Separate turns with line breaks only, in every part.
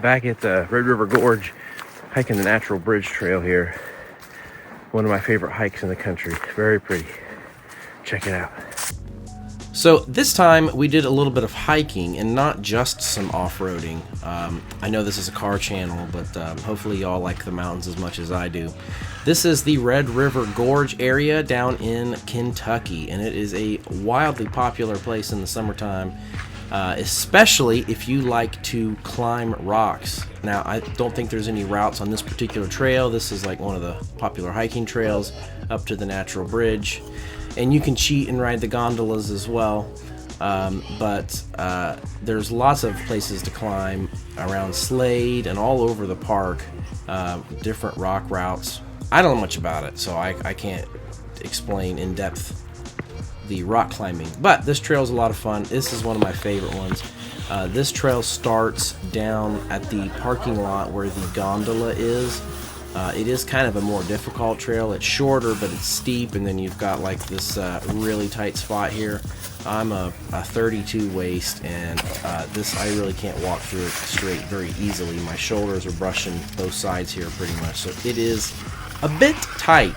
Back at the Red River Gorge, hiking the natural bridge trail here. One of my favorite hikes in the country. Very pretty. Check it out.
So this time we did a little bit of hiking and not just some off-roading. I know this is a car channel, but hopefully y'all like the mountains as much as I do. This is the Red River Gorge area down in Kentucky, and it is a wildly popular place in the summertime, especially if you like to climb rocks. Now, I don't think there's any routes on this particular trail. This is like one of the popular hiking trails up to the natural bridge. And you can cheat and ride the gondolas as well, but there's lots of places to climb around Slade and all over the park, different rock routes. I don't know much about it, so I can't explain in depth the rock climbing, but this trail is a lot of fun. This is one of my favorite ones. This trail starts down at the parking lot where the gondola is. It is kind of a more difficult trail. It's shorter, but it's steep, and then you've got like this really tight spot here. I'm a 32 waist, and this I really can't walk through it straight very easily. My shoulders are brushing both sides here pretty much, so it is a bit tight,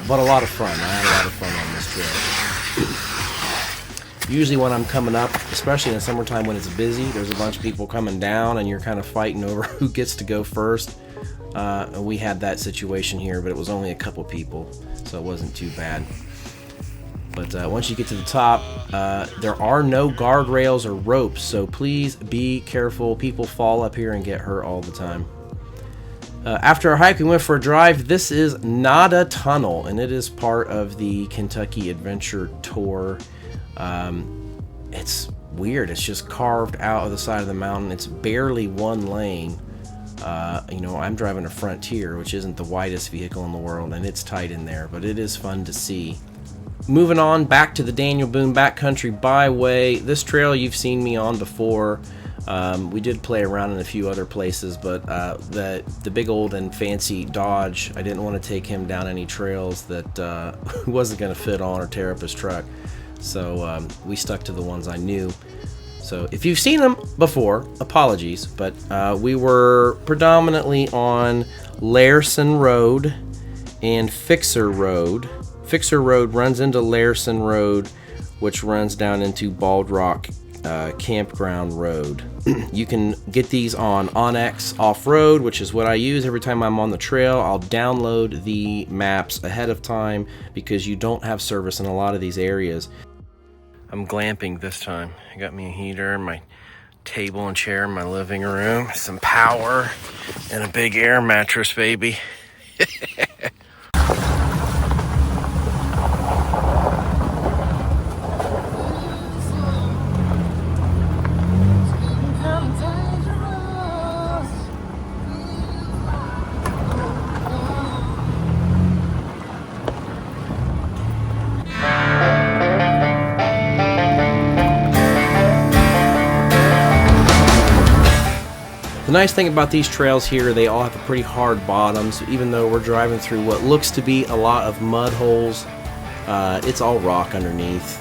but a lot of fun. I had a lot of fun on this trail. Usually when I'm coming up, especially in the summertime when it's busy, there's a bunch of people coming down, and you're kind of fighting over who gets to go first. We had that situation here, but it was only a couple people, so it wasn't too bad. But once you get to the top, there are no guardrails or ropes, so please be careful. People fall up here and get hurt all the time. After our hike, we went for a drive. This is not a tunnel, and it is part of the Kentucky Adventure Tour. It's weird. It's just carved out of the side of the mountain. It's barely one lane. I'm driving a Frontier, which isn't the widest vehicle in the world, and it's tight in there, but it is fun to see. Moving on back to the Daniel Boone Backcountry Byway. This trail you've seen me on before. We did play around in a few other places, but the big old and fancy Dodge, I didn't want to take him down any trails that wasn't going to fit on or tear up his truck. So we stuck to the ones I knew. So if you've seen them before, apologies, but we were predominantly on Lairson Road and Fixer Road. Fixer Road runs into Lairson Road, which runs down into Bald Rock Campground Road. You can get these on OnX Off-Road, which is what I use every time I'm on the trail. I'll download the maps ahead of time because you don't have service in a lot of these areas. I'm glamping this time. I got me a heater, my table and chair in my living room, some power, and a big air mattress, baby. The nice thing about these trails here, they all have pretty hard bottoms. Even though we're driving through what looks to be a lot of mud holes, it's all rock underneath.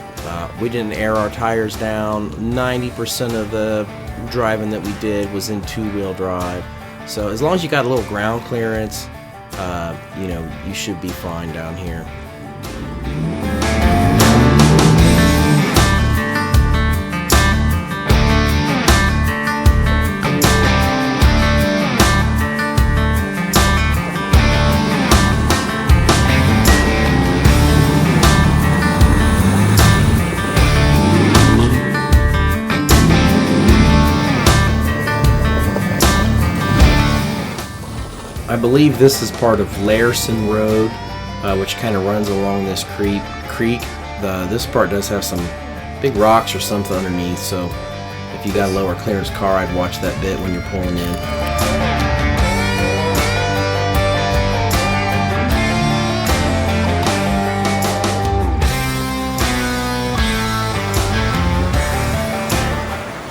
We didn't air our tires down. 90% of the driving that we did was in two-wheel drive. So as long as you got a little ground clearance, you should be fine down here. I believe this is part of Lairson Road, which kind of runs along this creek. This part does have some big rocks or something underneath, so if you got a lower clearance car, I'd watch that bit when you're pulling in.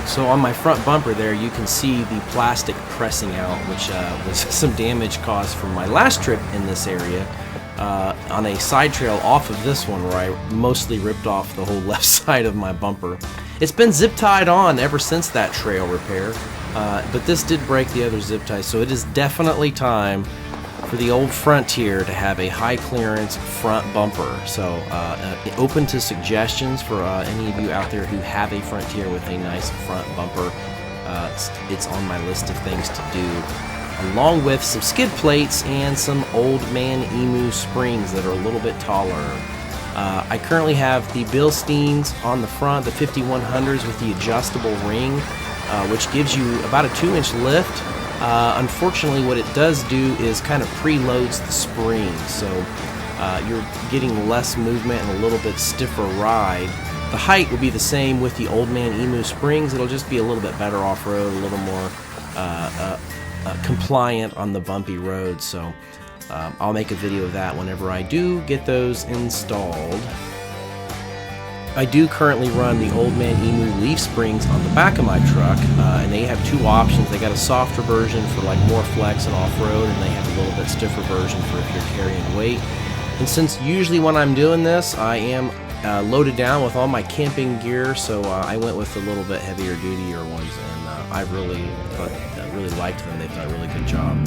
So on my front bumper there, you can see the plastic pressing out, which was some damage caused from my last trip in this area on a side trail off of this one, where I mostly ripped off the whole left side of my bumper. It's been zip tied on ever since that trail repair. but this did break the other zip ties, so it is definitely time for the old Frontier to have a high clearance front bumper. So open to suggestions for any of you out there who have a Frontier with a nice front bumper. It's on my list of things to do, along with some skid plates and some Old Man Emu springs that are a little bit taller. I currently have the Bilsteins on the front, the 5100s with the adjustable ring, which gives you about a 2-inch lift. Unfortunately, what it does do is kind of preloads the springs, so you're getting less movement and a little bit stiffer ride. The height will be the same with the Old Man Emu springs. It'll just be a little bit better off-road, a little more compliant on the bumpy roads. So I'll make a video of that whenever I do get those installed. I do currently run the Old Man Emu leaf springs on the back of my truck, and they have two options. They got a softer version for like more flex and off-road, and they have a little bit stiffer version for if you're carrying weight. And since usually when I'm doing this, I am loaded down with all my camping gear, so I went with a little bit heavier dutier ones, and I really liked them. They've done a really good job.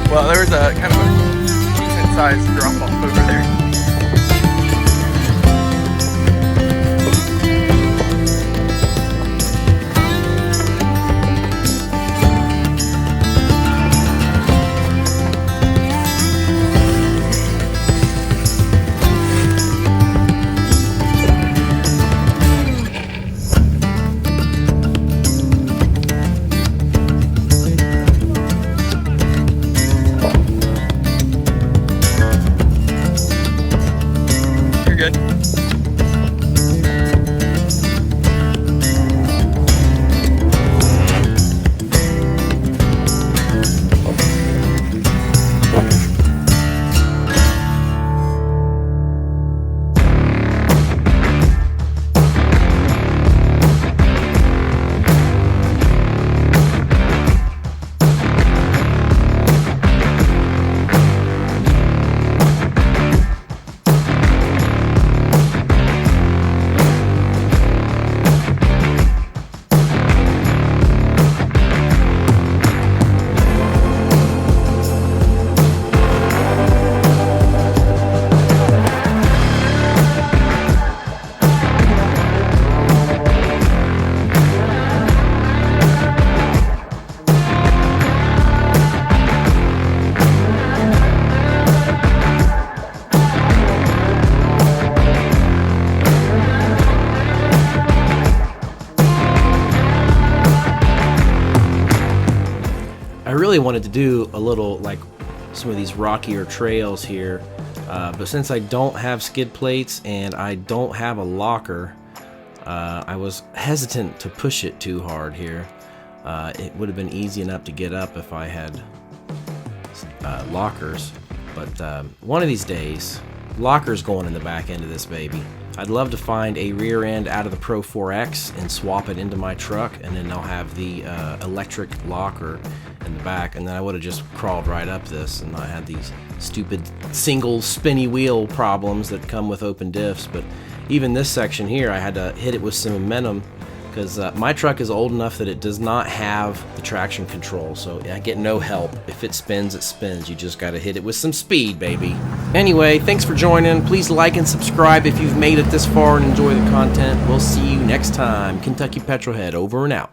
Well, there's a kind of a decent sized drop off over there.
Really wanted to do a little like some of these rockier trails here, but since I don't have skid plates and I don't have a locker, I was hesitant to push it too hard here. It would have been easy enough to get up if I had lockers, but one of these days, lockers going in the back end of this baby. I'd love to find a rear end out of the Pro 4X and swap it into my truck, and then I'll have the electric locker in the back, and then I would have just crawled right up this and not had these stupid single spinny wheel problems that come with open diffs. But even this section here, I had to hit it with some momentum because my truck is old enough that it does not have the traction control, so I get no help. If it spins, it spins. You just got to hit it with some speed, baby. Anyway, thanks for joining. Please like and subscribe if you've made it this far and enjoy the content. We'll see you next time. Kentucky Petrolhead, over and out.